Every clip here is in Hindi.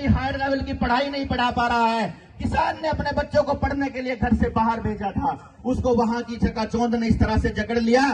प्राइमरी हायर लेवल की पढ़ाई नहीं पढ़ा पा रहा है। किसान ने अपने बच्चों को पढ़ने के लिए घर से बाहर भेजा था, उसको वहां की चकाचौंध ने इस तरह से जकड़ लिया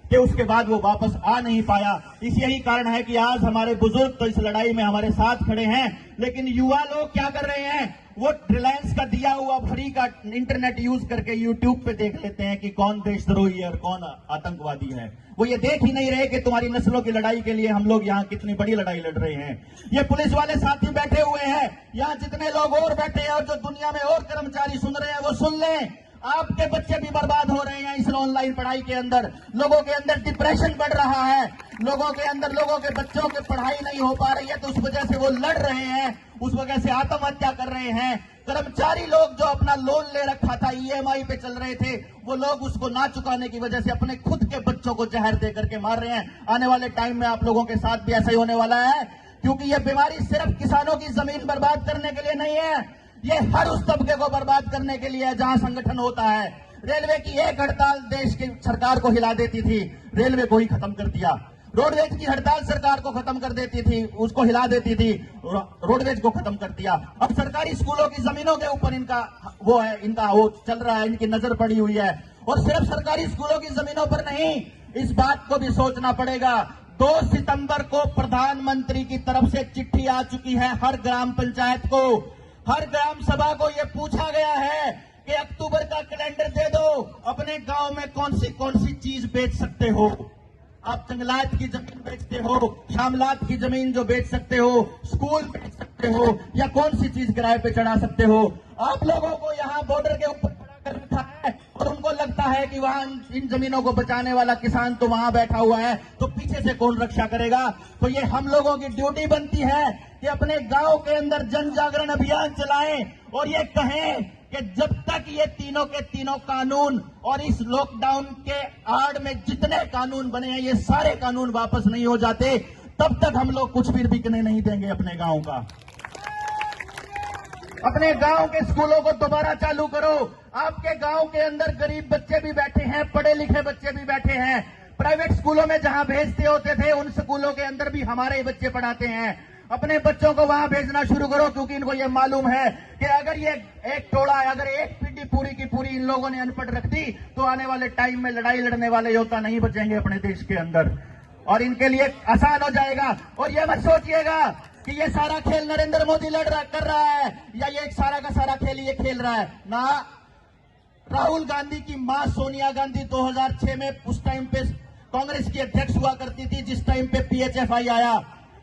कि उसके बाद वो वापस आ नहीं पाया। यही कारण है कि आज हमारे बुजुर्ग तो इस लड़ाई में हमारे साथ खड़े हैं, लेकिन युवा लोग क्या कर रहे हैं, वो रिलायंस का दिया हुआ फ्री का इंटरनेट यूज करके यूट्यूब पे देख लेते हैं कि कौन देशद्रोही है और कौन आतंकवादी है। वो ये देख ही नहीं रहे कि तुम्हारी नस्लों की लड़ाई के लिए हम लोग यहाँ कितनी बड़ी लड़ाई लड़ रहे हैं। ये पुलिस वाले साथी बैठे हुए हैं, यहाँ जितने लोग और बैठे हैं और जो दुनिया में और कर्मचारी सुन रहे हैं वो सुन लें, आपके बच्चे भी बर्बाद हो रहे हैं इस ऑनलाइन पढ़ाई के अंदर। लोगों के अंदर डिप्रेशन बढ़ रहा है, लोगों के अंदर लोगों के बच्चों की पढ़ाई नहीं हो पा रही है, तो उस वजह से वो लड़ रहे हैं, उस वजह से आत्महत्या कर रहे हैं। कर्मचारी लोग जो अपना लोन ले रखा था, ईएमआई पे चल रहे थे, वो लोग उसको ना चुकाने की वजह से अपने खुद के बच्चों को जहर दे करके मार रहे हैं। आने वाले टाइम में आप लोगों के साथ भी ऐसा ही होने वाला है, क्योंकि ये बीमारी सिर्फ किसानों की जमीन बर्बाद करने के लिए नहीं है, ये हर उस तबके को बर्बाद करने के लिए है जहां संगठन होता है। रेलवे की एक हड़ताल देश की सरकार को हिला देती थी, रेलवे को ही खत्म कर दिया। रोडवेज की हड़ताल सरकार को खत्म कर देती थी, उसको हिला देती थी, रोडवेज को खत्म कर दिया। अब सरकारी स्कूलों की जमीनों के ऊपर इनका वो चल रहा है, इनकी नजर पड़ी हुई है। और सिर्फ सरकारी स्कूलों की जमीनों पर नहीं, इस बात को भी सोचना पड़ेगा। 2 सितंबर को प्रधानमंत्री की तरफ से चिट्ठी आ चुकी है हर ग्राम पंचायत को, हर ग्राम सभा को यह पूछा गया है कि अक्टूबर का कैलेंडर दे दो, अपने गांव में कौन सी चीज बेच सकते हो। आप जंगलात की जमीन बेचते हो, शामलात की जमीन जो बेच सकते हो, स्कूल बेच सकते हो, या कौन सी चीज किराए पे चढ़ा सकते हो। आप लोगों को यहाँ बॉर्डर के ऊपर खड़ा कर रखा है और उनको लगता है कि वहां इन जमीनों को बचाने वाला किसान तो वहां बैठा हुआ है, तो पीछे से कौन रक्षा करेगा। तो ये हम लोगों की ड्यूटी बनती है कि अपने गांव के अंदर जन जागरण अभियान चलाएं और ये कहें कि जब तक ये तीनों के तीनों कानून और इस लॉकडाउन के आड़ में जितने कानून बने हैं, ये सारे कानून वापस नहीं हो जाते, तब तक हम लोग कुछ भी बिकने नहीं देंगे अपने गांव का। अपने गांव के स्कूलों को दोबारा चालू करो। आपके गांव के अंदर गरीब बच्चे भी बैठे हैं, पढ़े लिखे बच्चे भी बैठे हैं। प्राइवेट स्कूलों में जहां भेजते होते थे, उन स्कूलों के अंदर भी हमारे बच्चे पढ़ाते हैं। अपने बच्चों को वहां भेजना शुरू करो, क्योंकि इनको ये मालूम है कि अगर ये एक टोला, अगर एक पीढ़ी पूरी की पूरी इन लोगों ने अनपढ़ रख दी, तो आने वाले टाइम में लड़ाई लड़ने वाले योद्धा नहीं बचेंगे अपने देश के अंदर, और इनके लिए आसान हो जाएगा। और ये मत सोचिएगा कि ये सारा खेल नरेंद्र मोदी कर रहा है, या ये सारा का सारा खेल ये खेल रहा है ना। राहुल गांधी की मां सोनिया गांधी 2006 में उस टाइम पे कांग्रेस की अध्यक्ष हुआ करती थी, जिस टाइम पे PHFI आया,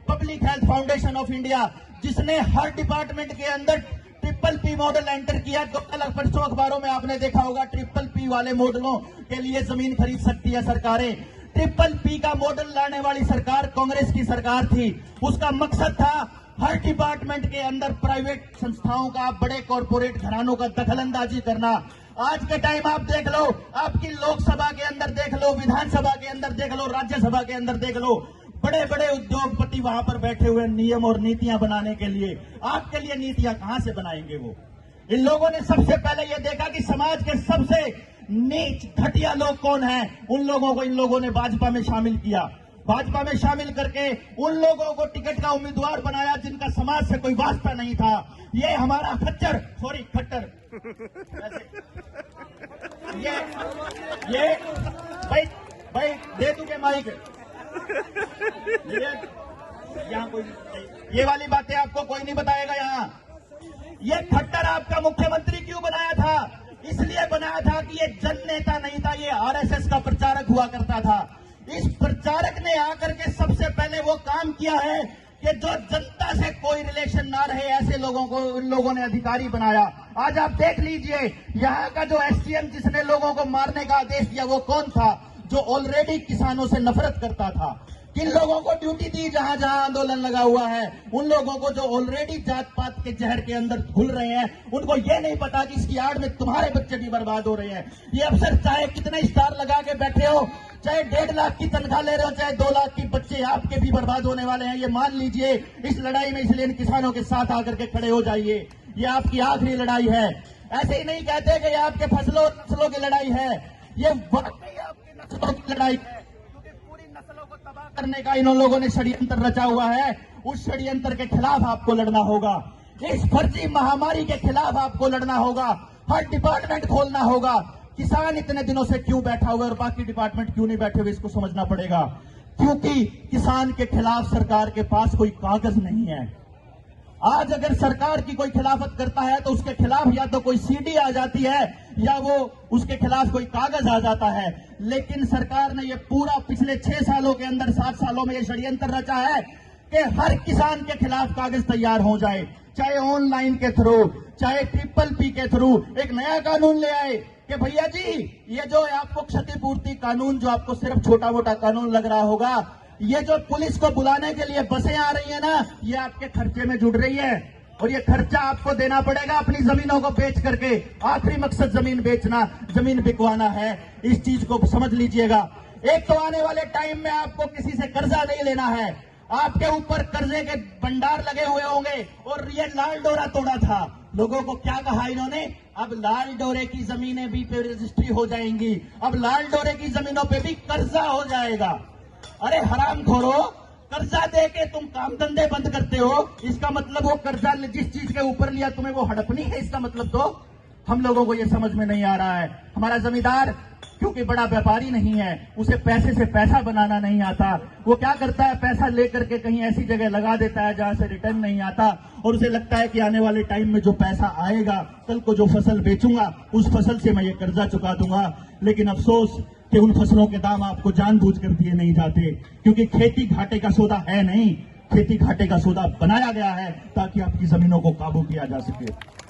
public health foundation of India, जिसने हर डिपार्टमेंट के अंदर PPP मॉडल एंटर किया। तो अलग परसों अखबारों में आपने देखा होगा, PPP वाले मॉडलों के लिए जमीन खरीद सकती है सरकारें। PPP का मॉडल लाने वाली सरकार कांग्रेस की सरकार थी। उसका मकसद था हर डिपार्टमेंट के अंदर प्राइवेट संस्थाओं का, बड़े कॉरपोरेट घरानों का दखलंदाजी करना। आज के टाइम आप देख लो, आपकी लोकसभा के अंदर देख लो, विधानसभा के अंदर देख लो, राज्यसभा के अंदर देख लो, बड़े बड़े उद्योगपति वहां पर बैठे हुए नियम और नीतियां बनाने के लिए। आपके लिए नीतियां कहां से बनाएंगे वो? इन लोगों ने सबसे पहले ये देखा कि समाज के सबसे नीच घटिया लोग कौन हैं, उन लोगों को इन लोगों ने भाजपा में शामिल किया। भाजपा में शामिल करके उन लोगों को टिकट का उम्मीदवार बनाया जिनका समाज से कोई वास्ता नहीं था। ये हमारा खट्टर ये भाई दे दूंगे माइक। यहाँ कोई ये वाली बातें आपको कोई नहीं बताएगा। यहाँ ये खट्टर आपका मुख्यमंत्री क्यों बनाया था? इसलिए बनाया था कि ये जन नेता नहीं था, ये RSS का प्रचारक हुआ करता था। इस प्रचारक ने आकर के सबसे पहले वो काम किया है कि जो जनता से कोई रिलेशन ना रहे, ऐसे लोगों को इन लोगों ने अधिकारी बनाया। आज आप देख लीजिए, यहाँ का जो SDM जिसने लोगों को मारने का आदेश दिया, वो कौन था? जो ऑलरेडी किसानों से नफरत करता था। किन लोगों को ड्यूटी दी? जहां जहां आंदोलन लगा हुआ है, उन लोगों को जो ऑलरेडी जात पात के जहर के अंदर घुल रहे हैं, उनको ये नहीं पता कि इसकी आड़ में तुम्हारे बच्चे भी बर्बाद हो रहे हैं। ये अफसर चाहे कितने स्टार लगा के बैठे हो, चाहे 1.5 लाख की तनख्वाह ले रहे हो, चाहे 2 लाख की, बच्चे आपके भी बर्बाद होने वाले हैं, ये मान लीजिए इस लड़ाई में। इसलिए इन किसानों के साथ आकर के खड़े हो जाइए, ये आपकी आखिरी लड़ाई है। ऐसे ही नहीं कहते कि ये आपके फसलों की लड़ाई है, ये वाकई आपकी नस्लों की लड़ाई है, क्योंकि पूरी नस्लों को तबाह करने का इन लोगों ने षड्यंत्र रचा हुआ है। उस षड्यंत्र के खिलाफ आपको लड़ना होगा। इस फर्जी महामारी के खिलाफ आपको लड़ना होगा। हर डिपार्टमेंट खोलना होगा। किसान इतने दिनों से क्यों बैठा हुआ है और बाकी डिपार्टमेंट क्यों नहीं बैठे हुए, इसको समझना पड़ेगा। क्योंकि किसान के खिलाफ सरकार के पास कोई कागज नहीं है। आज अगर सरकार की कोई खिलाफत करता है तो उसके खिलाफ या तो कोई सीडी आ जाती है या वो उसके खिलाफ कोई कागज आ जाता है। लेकिन सरकार ने ये पूरा पिछले 6 सालों के अंदर 7 सालों में ये षड्यंत्र रचा है कि हर किसान के खिलाफ कागज तैयार हो जाए, चाहे ऑनलाइन के थ्रू, चाहे PPP के थ्रू। एक नया कानून ले आए कि भैया जी ये जो आपको क्षतिपूर्ति कानून, जो आपको सिर्फ छोटा मोटा कानून लग रहा होगा, ये जो पुलिस को बुलाने के लिए बसें आ रही है ना, ये आपके खर्चे में जुड़ रही है और ये खर्चा आपको देना पड़ेगा अपनी जमीनों को बेच करके। आखिरी मकसद जमीन बेचना, जमीन बिकवाना है। इस चीज को समझ लीजिएगा। एक तो आने वाले टाइम में आपको किसी से कर्जा नहीं लेना है। आपके ऊपर कर्जे के भंडार लगे हुए होंगे और ये लाल डोरा तोड़ा था। लोगों को क्या कहा इन्होंने, अब लाल डोरे की जमीनें भी पे रजिस्ट्री हो जाएंगी, अब लाल डोरे की जमीनों पे भी कर्जा हो जाएगा। अरे हरामखोरो, कर्जा दे के तुम काम धंधे बंद करते हो, इसका मतलब वो कर्जा जिस चीज के ऊपर लिया तुम्हें वो हड़पनी है, इसका मतलब तो हम लोगों को ये समझ में नहीं आ रहा है। हमारा जमींदार क्योंकि बड़ा व्यापारी नहीं है, उसे पैसे से पैसा बनाना नहीं आता। वो क्या करता है, पैसा लेकर के कहीं ऐसी जगह लगा देता है जहां से रिटर्न नहीं आता और उसे लगता है कि आने वाले टाइम में जो पैसा आएगा, कल को जो फसल बेचूंगा उस फसल से मैं ये कर्जा चुका दूंगा। लेकिन अफसोस कि उन फसलों के दाम आपको जानबूझकर दिए नहीं जाते, क्योंकि खेती घाटे का सौदा है नहीं। खेती घाटे का सौदा बनाया गया है ताकि आपकी जमीनों को काबू किया जा सके।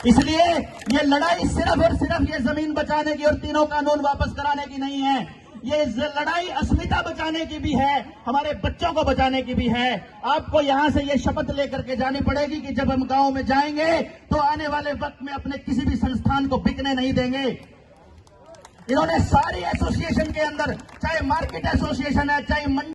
इसलिए ये लड़ाई सिर्फ और सिर्फ ये जमीन बचाने की और तीनों कानून वापस कराने की नहीं है। ये लड़ाई अस्मिता बचाने की भी है, हमारे बच्चों को बचाने की भी है। आपको यहां से ये शपथ लेकर के जानी पड़ेगी कि जब हम गांव में जाएंगे तो आने वाले वक्त में अपने किसी भी संस्थान को बिकने नहीं देंगे। इन्होंने सारी एसोसिएशन के अंदर, चाहे मार्केट एसोसिएशन है, चाहे मंडी